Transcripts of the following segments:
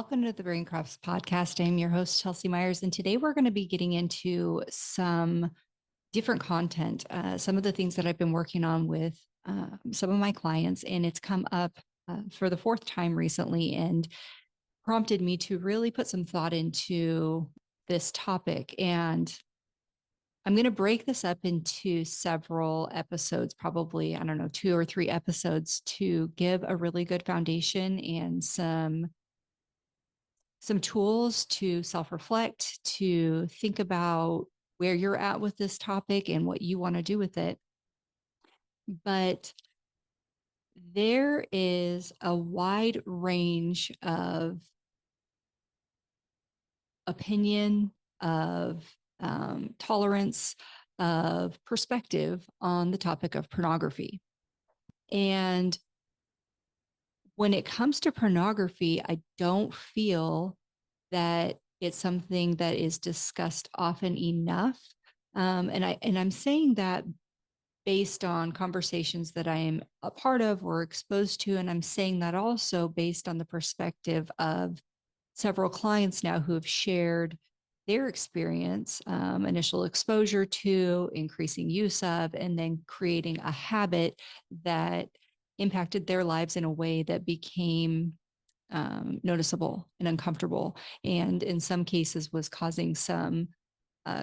Welcome to the Braincrafts podcast. I'm your host, Chelsea Myers, and today we're going to be getting into some different content, some of the things that I've been working on with some of my clients, and it's come up for the fourth time recently and prompted me to really put some thought into this topic. And I'm going to break this up into several episodes, probably, I don't know, 2 or 3 episodes to give a really good foundation and some tools to self-reflect, to think about where you're at with this topic and what you want to do with it. But there is a wide range of opinion, of tolerance, of perspective on the topic of pornography. And when it comes to pornography, I don't feel that it's something that is discussed often enough. And I'm saying that based on conversations that I am a part of or exposed to. And I'm saying that also based on the perspective of several clients now who have shared their experience, initial exposure to, increasing use of, and then creating a habit that impacted their lives in a way that became noticeable and uncomfortable, and in some cases was causing some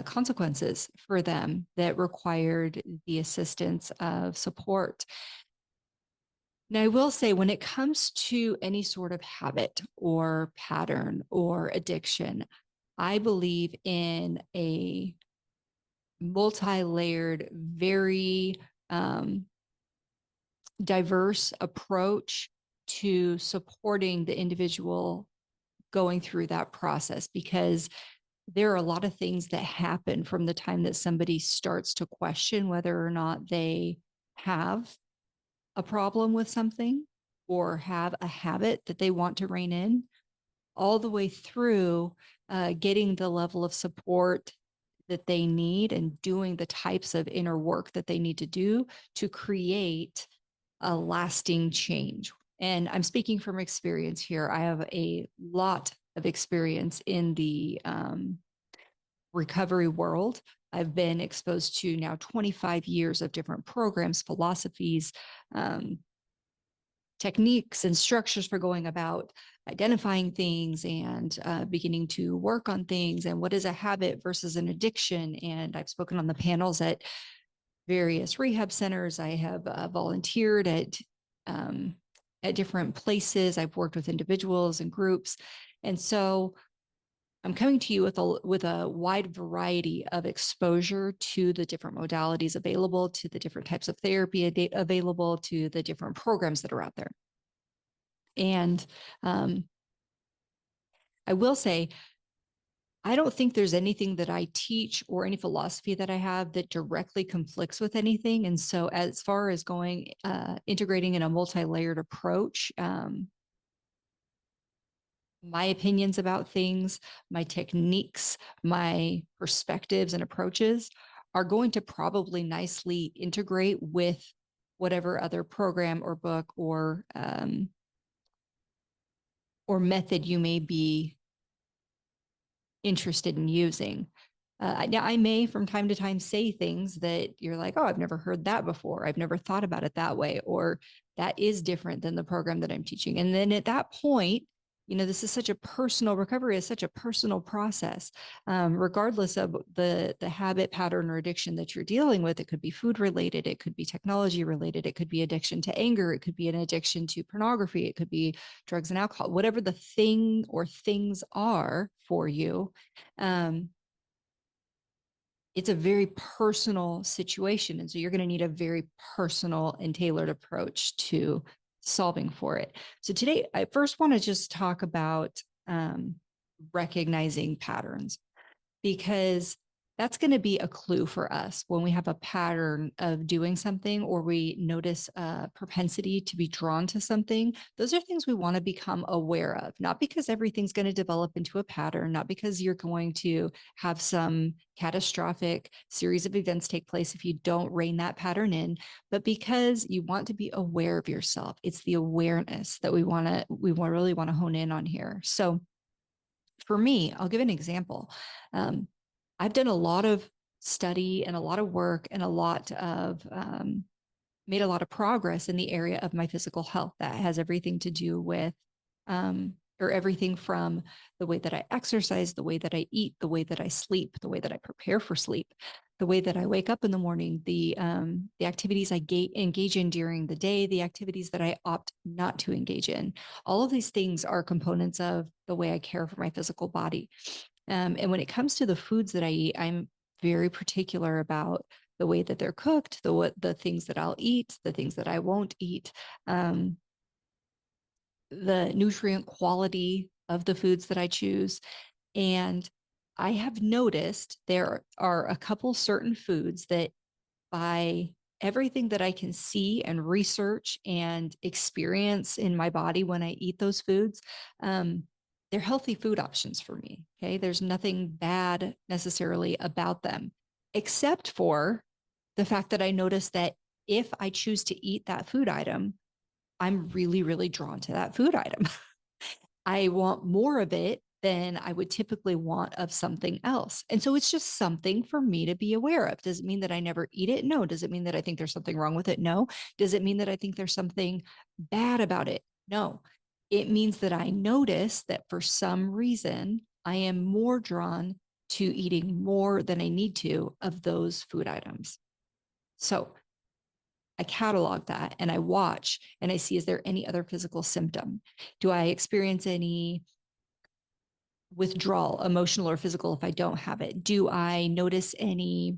consequences for them that required the assistance of support. Now, I will say, when it comes to any sort of habit or pattern or addiction, I believe in a multi-layered, very diverse approach to supporting the individual going through that process, because there are a lot of things that happen from the time that somebody starts to question whether or not they have a problem with something or have a habit that they want to rein in, all the way through getting the level of support that they need and doing the types of inner work that they need to do to create a lasting change. And I'm speaking from experience here. I have a lot of experience in the recovery world. I've been exposed to now 25 years of different programs, philosophies, techniques, and structures for going about identifying things and beginning to work on things, and what is a habit versus an addiction. And I've spoken on the panels at various rehab centers. I have volunteered at different places. I've worked with individuals and groups. And so I'm coming to you with a wide variety of exposure to the different modalities available, to the different types of therapy available, to the different programs that are out there. And I will say, I don't think there's anything that I teach or any philosophy that I have that directly conflicts with anything. And so as far as integrating in a multi-layered approach, my opinions about things, my techniques, my perspectives and approaches are going to probably nicely integrate with whatever other program or book or method you may be interested in using. Now, I may from time to time say things that you're like, oh, I've never heard that before. I've never thought about it that way, or that is different than the program that I'm teaching. And then at that point, this is such a personal recovery, is such a personal process, regardless of the habit, pattern, or addiction that you're dealing with. It could be food related, it could be technology related, it could be addiction to anger, it could be an addiction to pornography, it could be drugs and alcohol, whatever the thing or things are for you. It's a very personal situation. And so you're going to need a very personal and tailored approach to solving for it. So today, I first want to just talk about recognizing patterns, because that's going to be a clue for us when we have a pattern of doing something or we notice a propensity to be drawn to something. Those are things we want to become aware of, not because everything's going to develop into a pattern, not because you're going to have some catastrophic series of events take place if you don't rein that pattern in, but because you want to be aware of yourself. It's the awareness that we really want to hone in on here. So for me, I'll give an example. I've done a lot of study and a lot of work and made a lot of progress in the area of my physical health. That has everything to do with, or everything from the way that I exercise, the way that I eat, the way that I sleep, the way that I prepare for sleep, the way that I wake up in the morning, the activities I engage in during the day, the activities that I opt not to engage in. All of these things are components of the way I care for my physical body. And when it comes to the foods that I eat, I'm very particular about the way that they're cooked, the things that I'll eat, the things that I won't eat, the nutrient quality of the foods that I choose. And I have noticed there are a couple certain foods that, by everything that I can see and research and experience in my body when I eat those foods, they're healthy food options for me. Okay. There's nothing bad necessarily about them, except for the fact that I notice that if I choose to eat that food item, I'm really, really drawn to that food item. I want more of it than I would typically want of something else. And so it's just something for me to be aware of. Does it mean that I never eat it? No. Does it mean that I think there's something wrong with it? No. Does it mean that I think there's something bad about it? No. It means that I notice that for some reason, I am more drawn to eating more than I need to of those food items. So I catalog that and I watch and I see, is there any other physical symptom? Do I experience any withdrawal, emotional or physical, if I don't have it? Do I notice any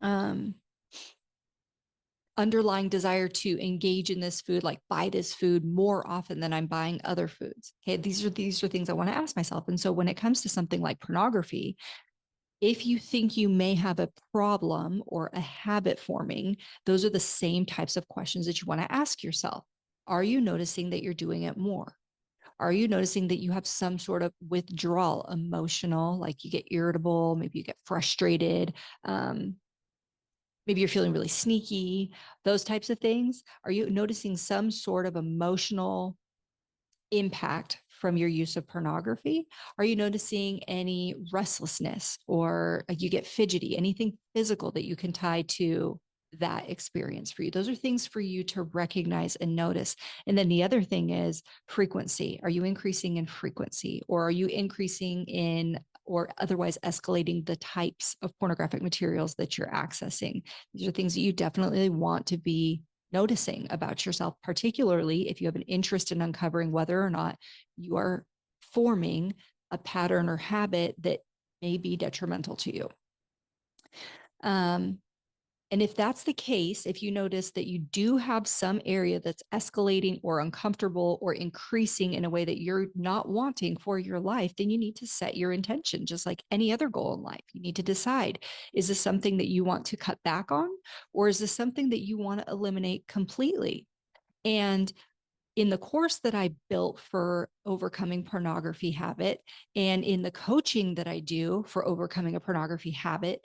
um, underlying desire to engage in this food, like buy this food more often than I'm buying other foods? Okay, these are things I want to ask myself. And so when it comes to something like pornography, if you think you may have a problem or a habit forming, those are the same types of questions that you want to ask yourself. Are you noticing that you're doing it more? Are you noticing that you have some sort of withdrawal, emotional, like you get irritable, maybe you get frustrated, maybe you're feeling really sneaky, those types of things? Are you noticing some sort of emotional impact from your use of pornography? Are you noticing any restlessness, or like you get fidgety, anything physical that you can tie to that experience for you? Those are things for you to recognize and notice. And then the other thing is frequency. Are you increasing in frequency, or are you increasing in or otherwise escalating the types of pornographic materials that you're accessing? These are things that you definitely want to be noticing about yourself, particularly if you have an interest in uncovering whether or not you are forming a pattern or habit that may be detrimental to you. And if that's the case, if you notice that you do have some area that's escalating or uncomfortable or increasing in a way that you're not wanting for your life, then you need to set your intention, just like any other goal in life. You need to decide, is this something that you want to cut back on, or is this something that you want to eliminate completely? And in the course that I built for overcoming pornography habit, and in the coaching that I do for overcoming a pornography habit,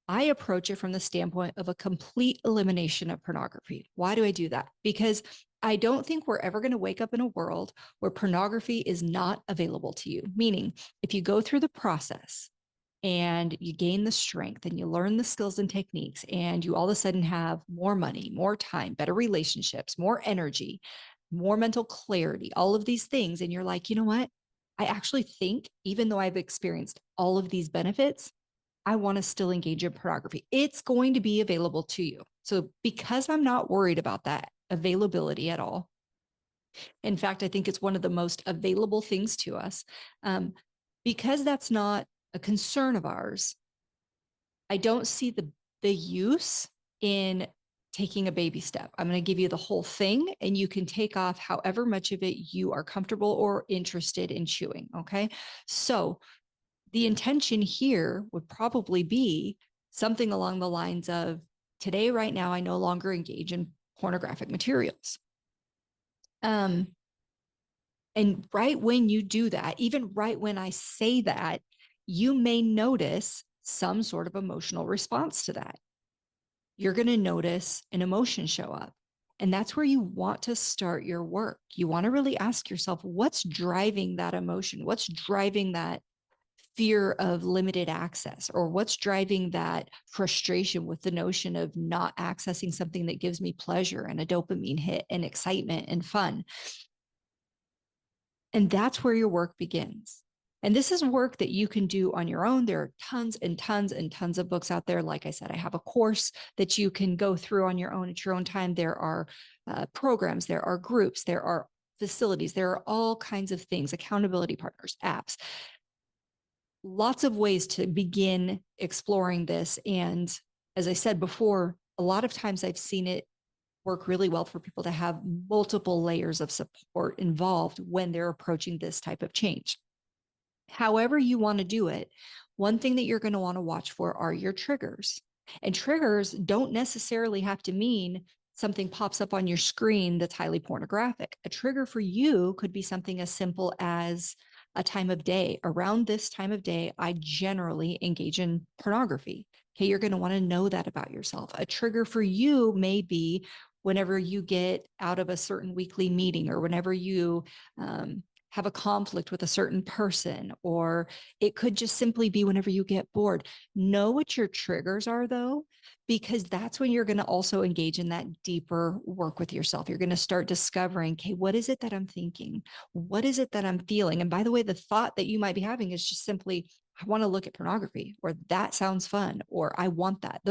I approach it from the standpoint of a complete elimination of pornography. Why do I do that? Because I don't think we're ever going to wake up in a world where pornography is not available to you. Meaning, if you go through the process and you gain the strength and you learn the skills and techniques, and you all of a sudden have more money, more time, better relationships, more energy, more mental clarity, all of these things, and you're like, you know what? I actually think, even though I've experienced all of these benefits, I want to still engage in pornography. It's going to be available to you. So, because I'm not worried about that availability at all, in fact, I think it's one of the most available things to us. Because that's not a concern of ours, I don't see the use in taking a baby step. I'm going to give you the whole thing, and you can take off however much of it you are comfortable or interested in chewing. Okay. So, the intention here would probably be something along the lines of, today, right now, I no longer engage in pornographic materials. And right when you do that, even right when I say that, you may notice some sort of emotional response to that. You're going to notice an emotion show up. And that's where you want to start your work. You want to really ask yourself, what's driving that emotion? What's driving that fear of limited access? Or what's driving that frustration with the notion of not accessing something that gives me pleasure and a dopamine hit and excitement and fun? And that's where your work begins. And this is work that you can do on your own. There are tons and tons and tons of books out there. Like I said, I have a course that you can go through on your own at your own time. There are programs, there are groups, there are facilities, there are all kinds of things, accountability partners, apps, lots of ways to begin exploring this. And as I said before, a lot of times I've seen it work really well for people to have multiple layers of support involved when they're approaching this type of change. However you want to do it, one thing that you're going to want to watch for are your triggers. And triggers don't necessarily have to mean something pops up on your screen that's highly pornographic. A trigger for you could be something as simple as a time of day. Around this time of day, I generally engage in pornography. Okay, you're going to want to know that about yourself. A trigger for you may be whenever you get out of a certain weekly meeting, or whenever you have a conflict with a certain person, or it could just simply be whenever you get bored. Know what your triggers are, though, because that's when you're going to also engage in that deeper work with yourself. You're going to start discovering, okay, what is it that I'm thinking? What is it that I'm feeling? And by the way, the thought that you might be having is just simply, I want to look at pornography, or that sounds fun, or I want that.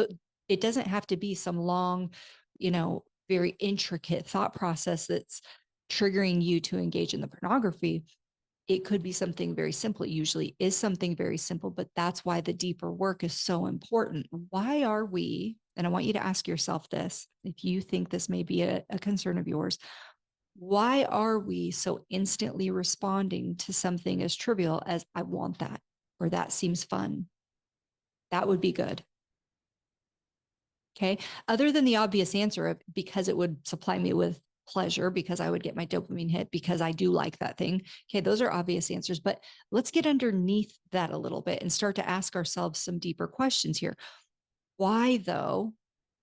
It doesn't have to be some long, very intricate thought process that's triggering you to engage in the pornography. It could be something very simple. It usually is something very simple, but that's why the deeper work is so important. Why are we, and I want you to ask yourself this, if you think this may be a concern of yours, why are we so instantly responding to something as trivial as, I want that, or that seems fun? That would be good. Okay. Other than the obvious answer of, because it would supply me with pleasure, because I would get my dopamine hit, because I do like that thing. Okay. Those are obvious answers, but let's get underneath that a little bit and start to ask ourselves some deeper questions here. Why, though,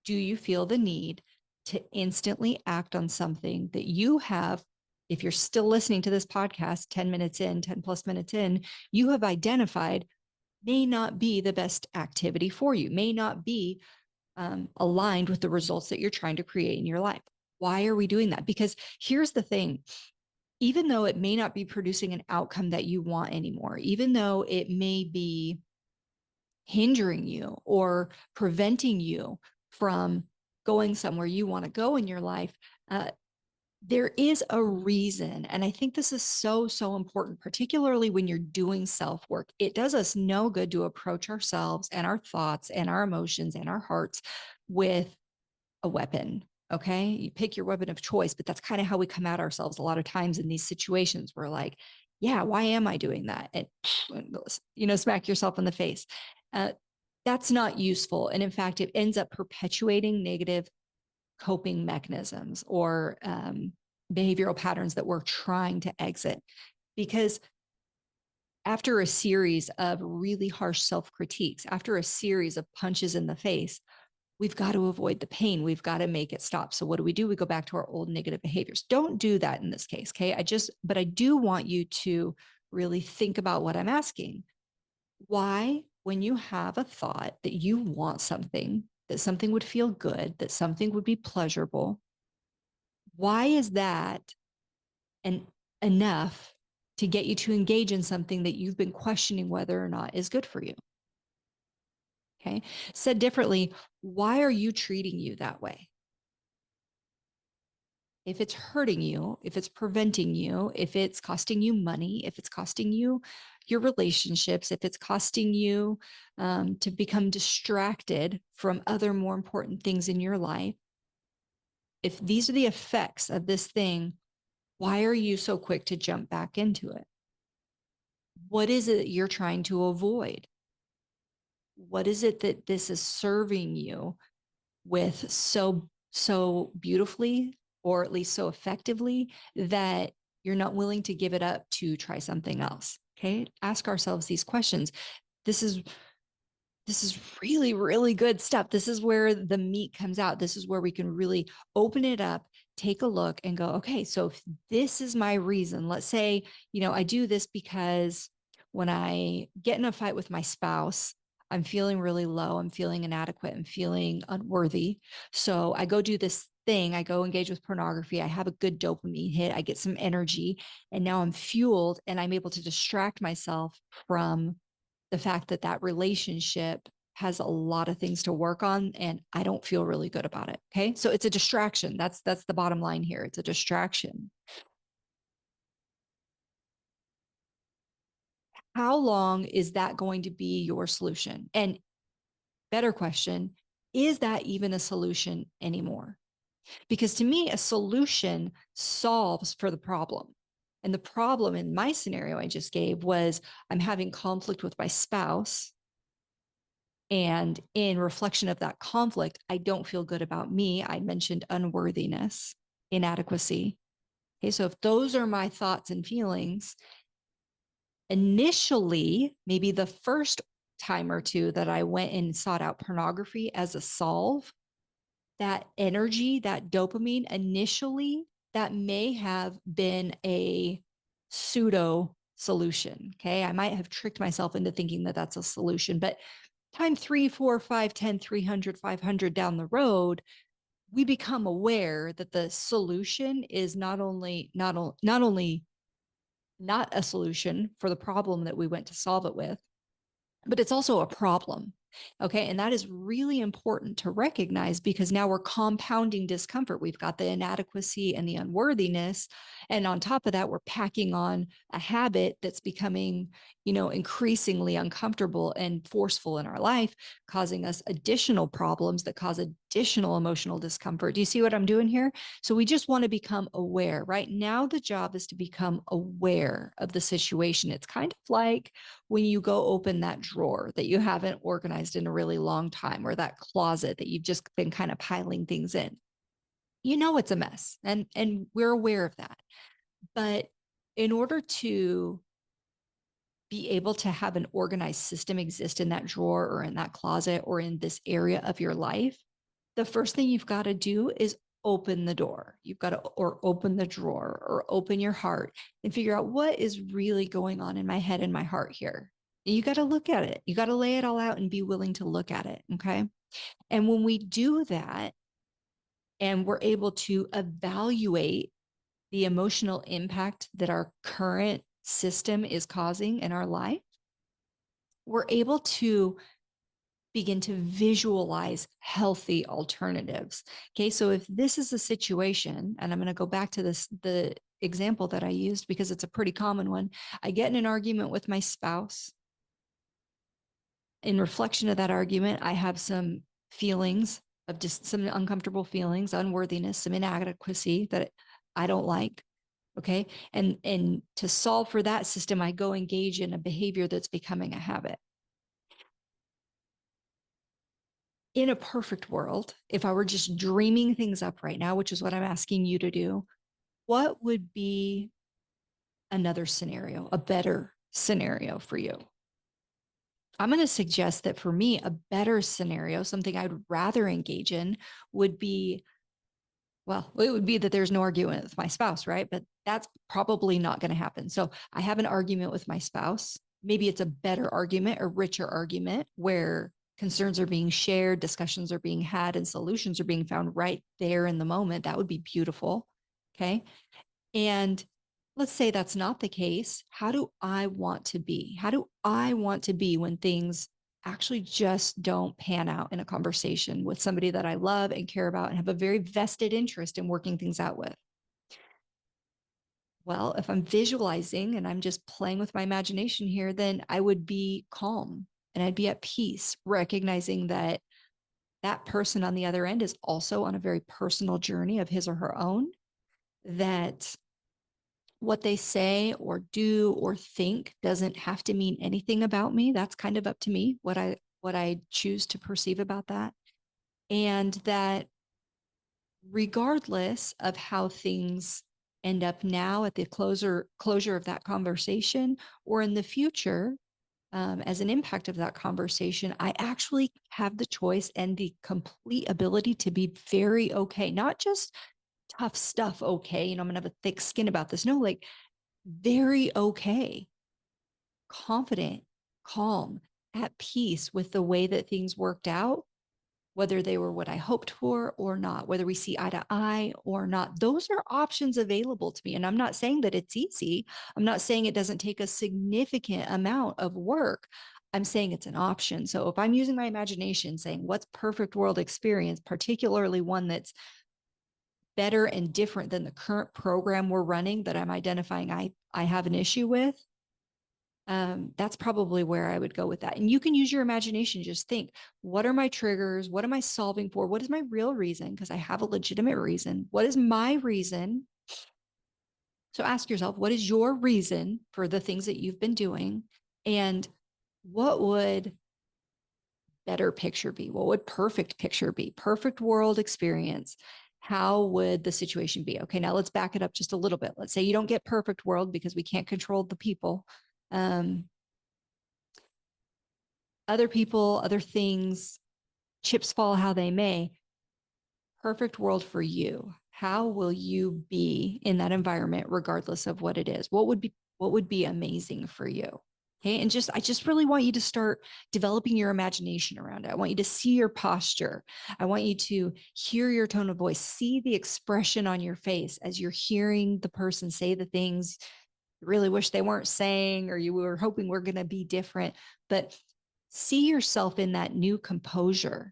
do you feel the need to instantly act on something that you have? If you're still listening to this podcast 10 minutes in, 10 plus minutes in, you have identified may not be the best activity for you, may not be aligned with the results that you're trying to create in your life. Why are we doing that? Because here's the thing, even though it may not be producing an outcome that you want anymore, even though it may be hindering you or preventing you from going somewhere you want to go in your life, there is a reason. And I think this is so, so important, particularly when you're doing self work. It does us no good to approach ourselves and our thoughts and our emotions and our hearts with a weapon. Okay. You pick your weapon of choice, but that's kind of how we come at ourselves a lot of times in these situations. We're like, yeah, why am I doing that? And, smack yourself in the face. Uh, that's not useful. And in fact, it ends up perpetuating negative coping mechanisms or behavioral patterns that we're trying to exit. Because after a series of really harsh self critiques, after a series of punches in the face, we've got to avoid the pain. We've got to make it stop. So what do? We go back to our old negative behaviors. Don't do that in this case. Okay. But I do want you to really think about what I'm asking. Why, when you have a thought that you want something, that something would feel good, that something would be pleasurable, why is that enough to get you to engage in something that you've been questioning whether or not is good for you? Okay. Said differently, why are you treating you that way? If it's hurting you, if it's preventing you, if it's costing you money, if it's costing you your relationships, if it's costing you to become distracted from other more important things in your life, if these are the effects of this thing, why are you so quick to jump back into it? What is it that you're trying to avoid? What is it that this is serving you with so beautifully, or at least so effectively, that you're not willing to give it up to try something else? Okay, ask ourselves these questions. This is this is really, really good stuff. This is where the meat comes out. This is where we can really open it up, take a look, and go, okay, so if this is my reason, let's say, I do this because when I get in a fight with my spouse, I'm feeling really low. I'm feeling inadequate. I'm feeling unworthy. So I go do this thing. I go engage with pornography. I have a good dopamine hit. I get some energy. And now I'm fueled and I'm able to distract myself from the fact that that relationship has a lot of things to work on and I don't feel really good about it. Okay? So it's a distraction. That's the bottom line here. It's a distraction. How long is that going to be your solution? And better question, is that even a solution anymore? Because to me, a solution solves for the problem. And the problem in my scenario I just gave was I'm having conflict with my spouse. And in reflection of that conflict, I don't feel good about me. I mentioned unworthiness, inadequacy. Okay, so if those are my thoughts and feelings, initially, maybe the first time or two that I went and sought out pornography as a solve, that energy, that dopamine, initially, that may have been a pseudo solution. Okay, I might have tricked myself into thinking that that's a solution, but time 3, 4, 5, 10, 300, 500 down the road, we become aware that the solution is not only not a solution for the problem that we went to solve it with, but it's also a problem. Okay. And that is really important to recognize because now we're compounding discomfort. We've got the inadequacy and the unworthiness. And on top of that, we're packing on a habit that's becoming, increasingly uncomfortable and forceful in our life, causing us additional problems that cause additional emotional discomfort. Do you see what I'm doing here? So we just want to become aware. Right now, the job is to become aware of the situation. It's kind of like when you go open that drawer that you haven't organized in a really long time, or that closet that you've just been kind of piling things in. It's a mess, and we're aware of that. But in order to be able to have an organized system exist in that drawer or in that closet or in this area of your life, the first thing you've got to do is open the door. You've got to, or open the drawer, or open your heart and figure out what is really going on in my head and my heart here. You got to look at it. You got to lay it all out and be willing to look at it. Okay. And when we do that and we're able to evaluate the emotional impact that our current system is causing in our life, we're able to begin to visualize healthy alternatives. Okay, so if this is a situation, and I'm going to go back to the example that I used because it's a pretty common one. I get in an argument with my spouse. In reflection of that argument, I have some feelings of just some uncomfortable feelings, unworthiness, some inadequacy that I don't like. Okay. And to solve for that system, I go engage in a behavior that's becoming a habit. In a perfect world, if I were just dreaming things up right now, which is what I'm asking you to do, what would be another scenario, a better scenario for you? I'm going to suggest that for me, a better scenario, something I'd rather engage in, would be, well, it would be that there's no argument with my spouse, right? But that's probably not going to happen. So I have an argument with my spouse. Maybe it's a better argument, a richer argument where concerns are being shared, discussions are being had, and solutions are being found right there in the moment. That would be beautiful. Okay. And let's say that's not the case. How do I want to be? How do I want to be when things actually just don't pan out in a conversation with somebody that I love and care about and have a very vested interest in working things out with? Well, if I'm visualizing and I'm just playing with my imagination here, then I would be calm and I'd be at peace, recognizing that that person on the other end is also on a very personal journey of his or her own, that What they say or do or think doesn't have to mean anything about me. That's kind of up to me, what I choose to perceive about that. And that regardless of how things end up now at the closure of that conversation or in the future, as an impact of that conversation, I actually have the choice and the complete ability to be very okay, not just tough stuff okay, I'm gonna have a thick skin about this. No, like very okay, confident, calm, at peace with the way that things worked out, whether they were what I hoped for or not, whether we see eye to eye or not. Those are options available to me. And I'm not saying that it's easy. I'm not saying it doesn't take a significant amount of work. I'm saying it's an option. So if I'm using my imagination saying, what's perfect world experience, particularly one that's better and different than the current program we're running that I'm identifying I have an issue with, that's probably where I would go with that. And you can use your imagination. Just think, what are my triggers? What am I solving for? What is my real reason? Because I have a legitimate reason. What is my reason? So ask yourself, what is your reason for the things that you've been doing? And what would better picture be? What would perfect picture be? Perfect world experience. How would the situation be? Okay, now let's back it up just a little bit. Let's say you don't get perfect world because we can't control the people. Other people, other things, chips fall how they may. Perfect world for you. How will you be in that environment, regardless of what it is? What would be amazing for you? Okay. And I just really want you to start developing your imagination around it. I want you to see your posture. I want you to hear your tone of voice, see the expression on your face as you're hearing the person say the things you really wish they weren't saying, or you were hoping we're going to be different. But see yourself in that new composure.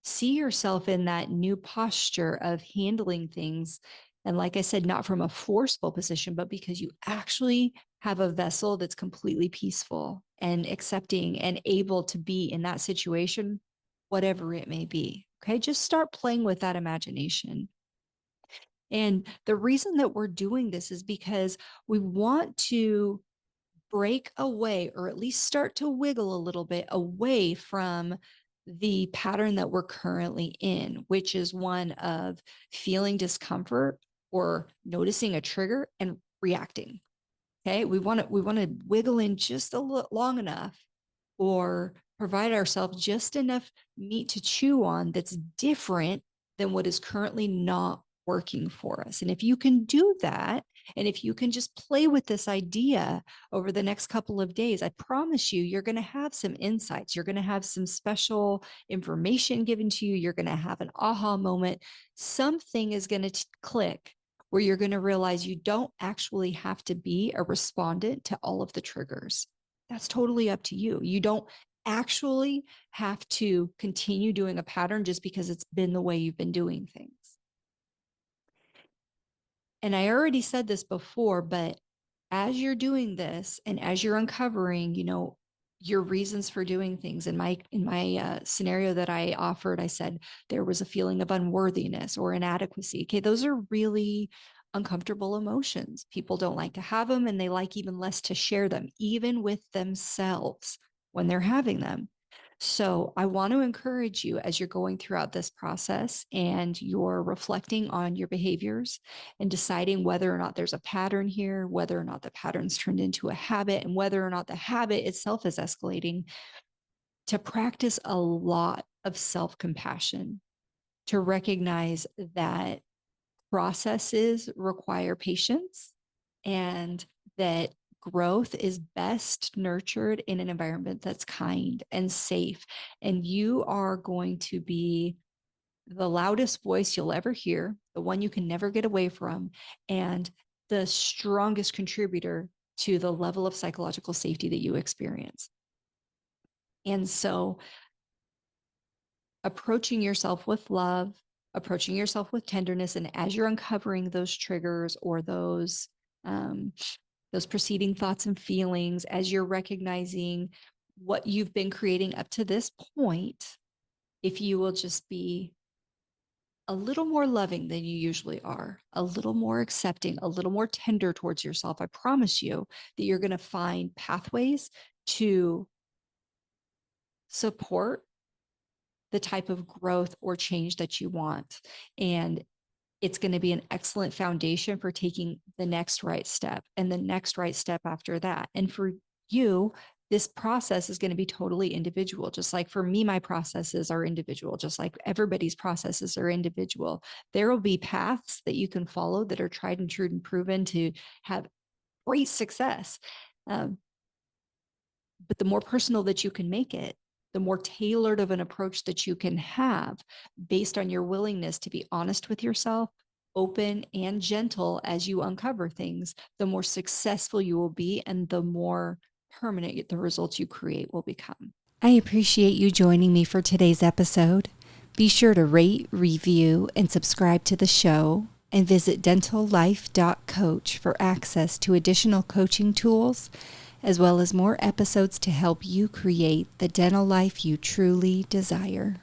See yourself in that new posture of handling things. And like I said, not from a forceful position, but because you actually have a vessel that's completely peaceful and accepting and able to be in that situation, whatever it may be. Okay. Just start playing with that imagination. And the reason that we're doing this is because we want to break away, or at least start to wiggle a little bit away from the pattern that we're currently in, which is one of feeling discomfort or noticing a trigger and reacting. Okay. We want to wiggle in just a little long enough, or provide ourselves just enough meat to chew on that's different than what is currently not working for us. And if you can do that, and if you can just play with this idea over the next couple of days, I promise you, you're going to have some insights. You're going to have some special information given to you. You're going to have an aha moment. Something is going to click where you're going to realize you don't actually have to be a respondent to all of the triggers. That's totally up to you. You don't actually have to continue doing a pattern just because it's been the way you've been doing things. And I already said this before, but as you're doing this and as you're uncovering, your reasons for doing things, in my scenario that I offered, I said there was a feeling of unworthiness or inadequacy. Okay, those are really uncomfortable emotions. People don't like to have them, and they like even less to share them, even with themselves when they're having them. So I want to encourage you, as you're going throughout this process and you're reflecting on your behaviors and deciding whether or not there's a pattern here, whether or not the pattern's turned into a habit, and whether or not the habit itself is escalating, to practice a lot of self-compassion, to recognize that processes require patience, and that growth is best nurtured in an environment that's kind and safe. And you are going to be the loudest voice you'll ever hear, the one you can never get away from, and the strongest contributor to the level of psychological safety that you experience. And so, approaching yourself with love, approaching yourself with tenderness, and as you're uncovering those triggers or those preceding thoughts and feelings, as you're recognizing what you've been creating up to this point, if you will just be a little more loving than you usually are, a little more accepting, a little more tender towards yourself, I promise you that you're going to find pathways to support the type of growth or change that you want. And it's going to be an excellent foundation for taking the next right step and the next right step after that. And for you, this process is going to be totally individual. Just like for me, my processes are individual, just like everybody's processes are individual. There will be paths that you can follow that are tried and true and proven to have great success. Um, but the more personal that you can make it, the more tailored of an approach that you can have based on your willingness to be honest with yourself, open and gentle as you uncover things, the more successful you will be and the more permanent the results you create will become. I appreciate you joining me for today's episode. Be sure to rate, review, and subscribe to the show, and visit dentallife.coach for access to additional coaching tools, as well as more episodes to help you create the dental life you truly desire.